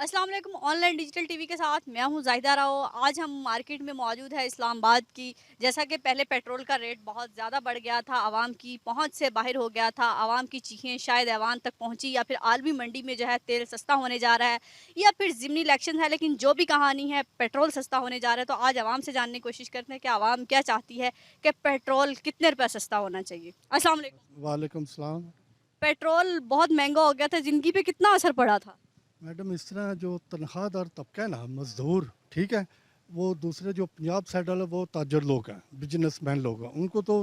अस्सलाम वालेकुम। Online digital TV के साथ मैं हूं जाहिदा राव। आज हम मार्केट में मौजूद है इस्लामाबाद की। जैसा कि पहले पेट्रोल का रेट बहुत ज़्यादा बढ़ गया था, आवाम की पहुंच से बाहर हो गया था, आवाम की चीखें शायद ऐवान तक पहुंची, या फिर आलमी मंडी में जो है तेल सस्ता होने जा रहा है, या फिर ज़िमनी इलेक्शन है। लेकिन जो भी कहानी है, पेट्रोल सस्ता होने जा रहा है। तो आज आवाम से जानने की कोशिश करते हैं कि आवाम क्या चाहती है, कि पेट्रोल कितने रुपये सस्ता होना चाहिए। अस्सलाम वालेकुम। वालेकुम सलाम। पेट्रोल बहुत महंगा हो गया था, ज़िंदगी पे कितना असर पड़ा था? मैडम इस तरह जो तनख्वाहदार तबका है ना, मज़दूर, ठीक है, वो दूसरे जो पंजाब साइड वाले वो ताजर लोग हैं, बिजनेसमैन लोग हैं, उनको तो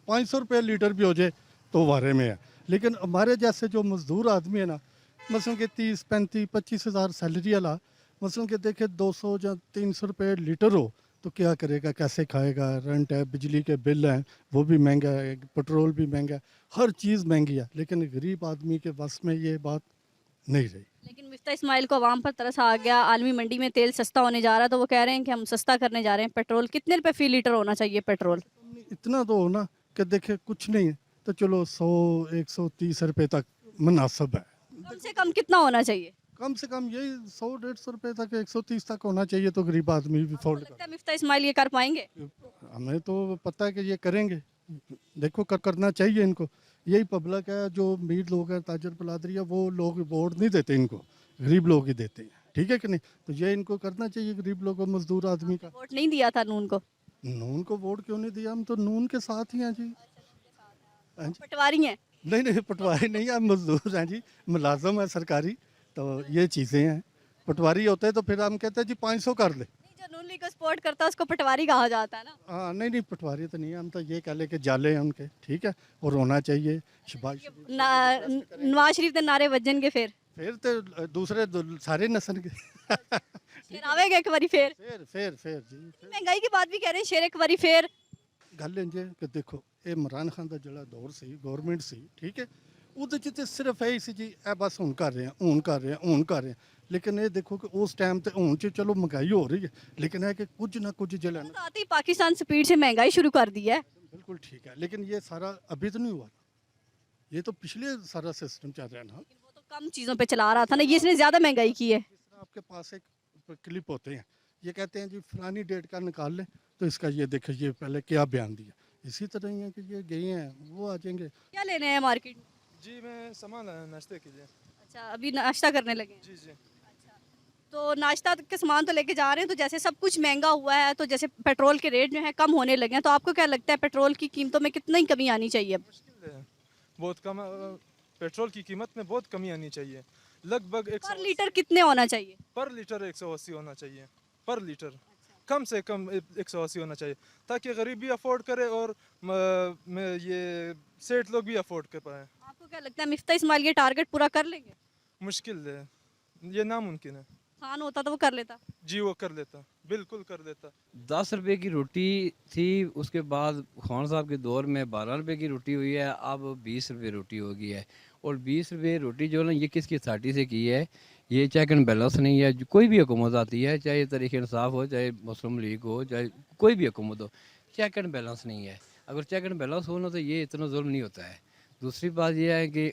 500 रुपये लीटर भी हो जाए तो वारे में है। लेकिन हमारे जैसे जो मज़दूर आदमी है ना, मसलन के 30 35 25 हज़ार सैलरी वाला, मसलन के देखे 200 या 300 रुपये लीटर हो तो क्या करेगा, कैसे खाएगा? रेंट है, बिजली के बिल हैं, वो भी महंगा है, पेट्रोल भी महंगा है, हर चीज़ महंगी है। लेकिन गरीब आदमी के बस में ये बात नहीं रही। लेकिन मिफ्ता इस्माइल को अवाम पर तरस आ गया। आलमी मंडी में तेल सस्ता होने जा रहा है, तो वो कह रहे हैं कि हम सस्ता करने जा रहे हैं पेट्रोल। कितने रुपए फी लीटर होना चाहिए पेट्रोल? इतना तो हो ना कि देखे कुछ नहीं है तो चलो 100 130 रुपये तक मुनासिब है। कम से कम कितना होना चाहिए? कम से कम यही 100 150 रुपये तक, 130 तक होना चाहिए तो गरीब आदमी भी आपको अफोर्ड लगता है मिफ्ता इस्माइल ये कर पाएंगे? कर। हमें तो पता है कि ये करेंगे। देखो करना चाहिए इनको। यही पब्लिक है, जो अमीर लोग हैं, ताजर बलादरी है, वो लोग वोट नहीं देते इनको, गरीब लोग ही देते हैं। ठीक है कि नहीं? तो ये इनको करना चाहिए गरीब लोगों, मजदूर आदमी आपने का। वोट नहीं दिया था नून को? नून को वोट क्यों नहीं दिया? हम तो नून के साथ ही हैं जी। हाँ आप जी। पटवारी हैं? नहीं नहीं, पटवारी नहीं, हम मजदूर हैं जी, मुलाजम है सरकारी। तो ये चीज़ें हैं। पटवारी होते हैं तो फिर हम कहते हैं जी 500 कर ले। नहीं, जो नून लीग को सपोर्ट करता है उसको पटवारी कहा जाता है ना। हाँ नहीं नहीं, पटवारी तो नहीं है, हम तो ये कह ले कि जाले हैं उनके, ठीक है, और होना चाहिए। शहबाज ये शरीफ से भी रिक्वेस्ट करेंगे। नवाज शरीफ के नारे बजन के फिर तो दूसरे सारे नसन के। शेर ठीक है ना? आवेगा एक बारी फिर। फिर जी फिर। महंगाई की बात भी कह रहे हैं, शेर एक बारी फिर। गल इंज है कि देखो, ये इमरान खान का जो दौर सी, गौरमेंट सी, ठीक है, ਉਹਦੇ 'ਚ ਤੇ ਸਿਰਫ ਇਹ ਸੀ ਜੀ, ਇਹ ਬਸ ਹੁਣ ਕਰ ਰਹੇ ਆ, ਹੁਣ ਕਰ ਰਹੇ ਆ, ਹੁਣ ਕਰ ਰਹੇ ਆ। ਲੇਕਿਨ ਇਹ ਦੇਖੋ ਕਿ ਉਸ ਟਾਈਮ ਤੇ ਹੁਣ 'ਚ ਚਲੋ ਮਹਿੰਗਾਈ ਹੋ ਰਹੀ ਹੈ, लेकिन है कि कुछ ना कुछ जलन। तो आते ही पाकिस्तान स्पीड से महंगाई शुरू कर दी है। बिल्कुल ठीक है, लेकिन ये सारा अभी तो नहीं हुआ था, ये तो पिछले सारा सिस्टम चल रहा है ना। लेकिन वो तो कम चीजों पे चला रहा था ना, ये इसने ज्यादा महंगाई की है। जिस तरह आपके पास एक क्लिप होते हैं, ये कहते हैं जी फलानी डेट का निकाल लें, तो इसका ये देखो, ये पहले क्या बयान दिया। इसी तरह ही है कि ये गए हैं, वो आ जाएंगे। क्या लेने हैं मार्केट में? जी, मैं सामान लाया नाश्ते के लिए। अच्छा, अभी नाश्ता करने लगे हैं। जी, जी। अच्छा, तो नाश्ता के सामान तो लेके जा रहे हैं, तो जैसे सब कुछ महंगा हुआ है, तो जैसे पेट्रोल के रेट जो है कम होने लगे हैं, तो आपको क्या लगता है पेट्रोल की कीमतों में कितनी कमी आनी चाहिए अब? मुश्किल है, बहुत कम पेट्रोल की कीमत में बहुत कमी आनी चाहिए। लगभग पर 180 लीटर कितने होना चाहिए? पर लीटर 180 होना चाहिए, पर लीटर। कम से कम 180 होना चाहिए, ताकि गरीब भी अफ़ोर्ड करे और ये सेठ लोग भी अफ़ोर्ड कर पाएँ। आपको क्या लगता है मिफ्ता इस्माइल ये टारगेट पूरा कर लेंगे? मुश्किल है, ये नामुमकिन है। खान होता तो वो कर लेता। जी, वो कर लेता, बिल्कुल कर लेता। 10 रुपए की रोटी थी, उसके बाद खान साहब के दौर में 12 रुपए की रोटी हुई है, अब 20 रुपए रोटी हो गई है। और 20 रुपए रोटी जो है ना, ये किसकी अथॉरिटी से की है? ये चेक एंड बैलेंस नहीं है। कोई भी हुकूमत आती है, चाहे तहरीक इंसाफ हो, चाहे मुस्लिम लीग हो, चाहे कोई भी हुकूमत हो, चेक एंड बैलेंस नहीं है। अगर चेक एंड बैलेंस हो ना, तो ये इतना जुल्म नहीं होता है। दूसरी बात यह है कि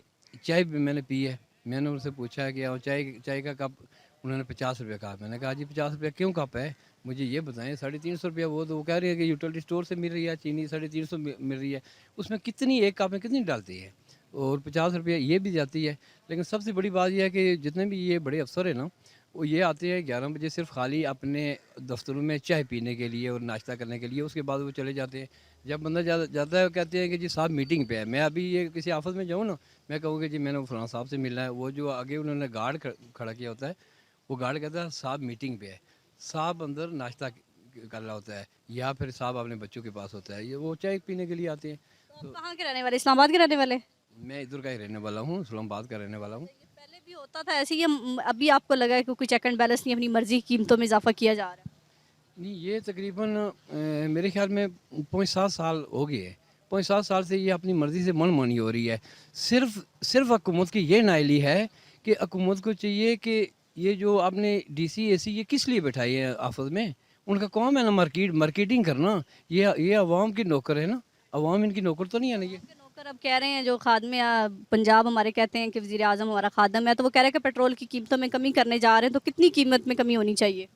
चाय भी मैंने पी है, मैंने उनसे पूछा कि चाय चाय का कप, उन्होंने 50 रुपये कहा। मैंने कहा जी 50 रुपये क्यों कप है, मुझे ये बताएं। 350 रुपया वो तो वो कह रही है कि यूटिलिटी स्टोर से मिल रही है, चीनी 350 मिल रही है, उसमें कितनी एक कप में कितनी डालती है, और 50 रुपया ये भी जाती है। लेकिन सबसे बड़ी बात यह है कि जितने भी ये बड़े अफसर हैं ना, वो ये आते हैं 11 बजे सिर्फ खाली अपने दफ्तरों में चाय पीने के लिए और नाश्ता करने के लिए, उसके बाद वो चले जाते हैं। जब बंदा जाता है, वो कहते हैं कि जी साहब मीटिंग पे है। मैं अभी ये किसी ऑफिस में जाऊँ ना, मैं कहूँ कि जी मैंने फलां साहब से मिलना है, वो जो आगे उन्होंने गार्ड खड़ा किया होता है, वो गार्ड कहता है साहब मीटिंग पे है, साहब अंदर नाश्ता कर रहा होता है, या फिर साहब अपने बच्चों के पास होता है, ये वो चाय पीने के लिए आते हैं। तो आप कहाँ के रहने वाले? इस्लामाबाद के रहने वाले? मैं इधर का ही रहने वाला हूँ, इस्लामाबाद का रहने वाला हूँ। ये पहले भी होता था ऐसे ही, अभी आपको लगा है कि कोई चेक एंड बैलेंस नहीं, अपनी मर्जी की कीमतों में इजाफा किया जा रहा है? नहीं, ये तकरीबन मेरे ख्याल में 5-7 साल हो गए हैं। 5-7 साल से ये अपनी मर्ज़ी से मनमानी हो रही है। सिर्फ हुकूमत की ये नाअहली है कि हुकूमत को चाहिए कि ये जो आपने डीसी एसी ये किस लिए बैठाई है आफत में, उनका काम है ना मार्केटिंग करना। ये अवाम की नौकर है ना, अवाम इनकी नौकर तो नहीं है ना ये। पर अब कह रहे हैं जो खादम पंजाब हमारे कहते हैं कि वज़ीर आज़म हमारा खादम है, तो वो कह रहे हैं कि पेट्रोल की कीमतों में कमी करने जा रहे हैं, तो कितनी कीमत में कमी होनी चाहिए?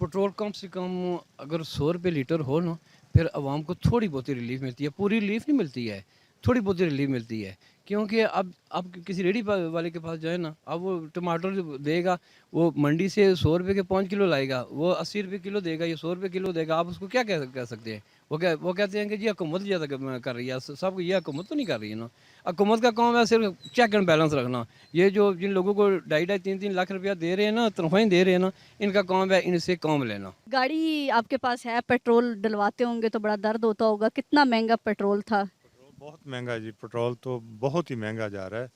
पेट्रोल कम से कम अगर 100 रुपये लीटर हो ना, फिर आवाम को थोड़ी बहुत ही रिलीफ मिलती है, पूरी रिलीफ नहीं मिलती है, थोड़ी बहुत ही रिलीफ मिलती है। क्योंकि अब किसी रेडी वाले के पास जाए ना, अब वो टमाटर जो देगा, वो मंडी से 100 रुपये के 5 किलो लाएगा, वो 80 रुपये किलो देगा या 100 रुपये किलो देगा। आप उसको क्या कह सकते हैं? वो कहते हैं कि जी हुकूमत ज़्यादा कर रही है, सब ये हुकूमत तो नहीं कर रही है ना। हुकूमत का काम है सिर्फ चेक एंड बैलेंस रखना। ये जो जिन लोगों को 2.5-3 लाख रुपया दे रहे हैं ना, तनख्वाहें दे रहे हैं ना, इनका काम है इनसे काम लेना। गाड़ी आपके पास है, पेट्रोल डलवाते होंगे तो बड़ा दर्द होता होगा, कितना महंगा पेट्रोल था? पेट्रोल बहुत महंगा है जी। पेट्रोल तो बहुत ही महंगा जा रहा है।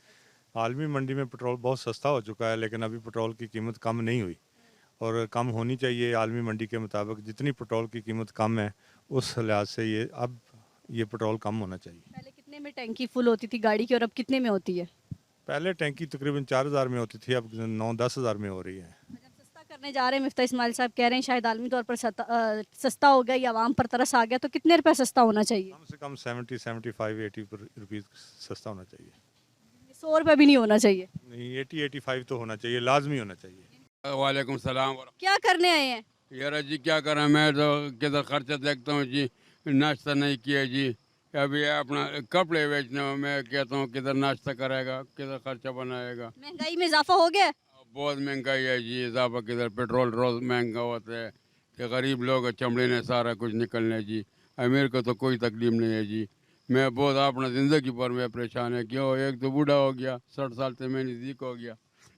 आलमी मंडी में पेट्रोल बहुत सस्ता हो चुका है, लेकिन अभी पेट्रोल की कीमत कम नहीं हुई और कम होनी चाहिए। आलमी मंडी के मुताबिक जितनी पेट्रोल की कीमत कम है, उस लिहाज से ये पेट्रोल कम होना चाहिए। पहले कितने में टैंकी फुल होती थी गाड़ी की और अब कितने में होती है? पहले टैंकी तकरीबन 4,000 में होती थी, अब 9-10 हज़ार में हो रही है। जब सस्ता करने जा रहे हैं, मिफ्ता इस्माइल साहब कह रहे हैं शायद आलमी तौर पर सस्ता हो गया या आवाम पर तरस आ गया, तो कितने रुपए सस्ता होना चाहिए? कम से कम 70, 75, 80 रुपीज़ सस्ता होना चाहिए। 100 रुपये भी नहीं होना चाहिए? नहीं, 80, 85 तो होना चाहिए, लाजमी होना चाहिए। वालेकुम सलाम। क्या करने आए हैं? यार जी क्या करें, मैं तो किधर खर्चा देखता हूँ जी, नाश्ता नहीं किया जी। अभी अपना कपड़े बेचने में मैं कहता हूँ किधर नाश्ता करेगा, किधर खर्चा बनाएगा। महंगाई में इजाफा हो गया है? बहुत महंगाई है जी, इजाफा किधर, पेट्रोल रोज़ महंगा होता है कि गरीब लोग चमड़े ने सारा कुछ निकलने जी। अमीर को तो कोई तकलीफ नहीं है जी। मैं बहुत अपना ज़िंदगी भर में परेशान है। क्यों, एक तो बूढ़ा हो गया, 60 साल से मैं नज़दीक हो गया।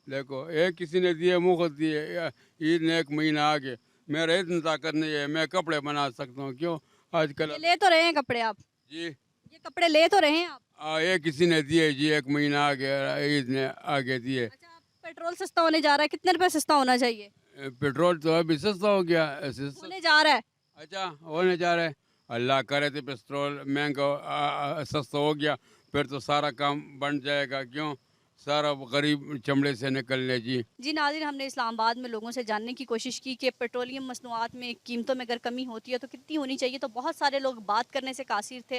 देखो, एक किसी ने दिए, मुफ्त दिए, ईद ने 1 महीना आगे, मेरा इतनी ताकत नहीं है मैं कपड़े बना सकता हूँ। क्यों आजकल ये ले तो रहे हैं कपड़े आप? जी, ये कपड़े ले तो रहे हैं आप? एक किसी ने दिए जी, 1 महीना आगे, ईद ने आगे दिए। अच्छा, पेट्रोल सस्ता होने जा रहा है, कितने रुपए सस्ता होना चाहिए? पेट्रोल तो अभी सस्ता हो गया, होने जा रहा है? अच्छा होने जा रहा है। अल्लाह करे तो पेट्रोल महंगा सस्ता हो गया, फिर तो सारा काम बन जाएगा। क्यों, सारा गरीब चमड़े से निकलने जी। जी नाज़रीन, हमने इस्लामाबाद में लोगों से जानने की कोशिश की कि पेट्रोलियम मसनूआत में कीमतों में अगर कमी होती है तो कितनी होनी चाहिए, तो बहुत सारे लोग बात करने से कासिर थे।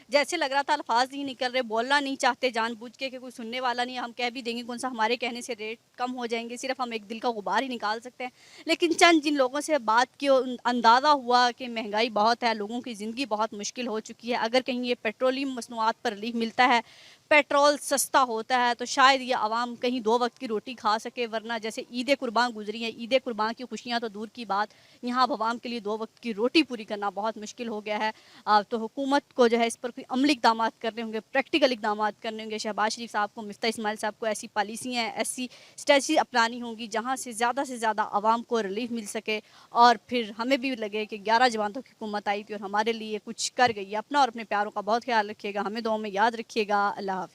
जैसे लग रहा था अल्फाज नहीं निकल रहे, बोलना नहीं चाहते जानबूझ के कि कोई सुनने वाला नहीं है, हम कह भी देंगे कौन सा, हमारे कहने से रेट कम हो जाएंगे, सिर्फ हम एक दिल का गुबार ही निकाल सकते हैं। लेकिन चंद जिन लोगों से बात की, अंदाज़ा हुआ कि महंगाई बहुत है, लोगों की ज़िंदगी बहुत मुश्किल हो चुकी है। अगर कहीं ये पेट्रोलियम मसनूआत पर रिलीफ मिलता है, पेट्रोल सस्ता होता है, तो शायद ये आवाम कहीं 2 वक्त की रोटी खा सके। वरना जैसे ईद कुर्बान गुजरी है, ईद कुर्बान की खुशियाँ तो दूर की बात, यहाँ अब आवाम के लिए 2 वक्त की रोटी पूरी करना बहुत मुश्किल हो गया है। तो हुकूमत को जो है इस पर कोई अमली इक़दाम करने होंगे, प्रैक्टिकल इक़दाम करने होंगे। शहबाज शरीफ साहब को, मिफ्ता इस्माइल साहब को ऐसी पॉलिसियाँ, ऐसी स्ट्रेटजी अपनानी होंगी जहाँ से ज़्यादा आवाम को रिलीफ मिल सके और फिर हमें भी लगे कि 11 जमातों की हुकूमत आई थी और हमारे लिए कुछ कर गई है। अपना और अपने प्यारों का बहुत ख्याल रखिएगा, हमें दुआओं में याद रखिएगा। अल्लाह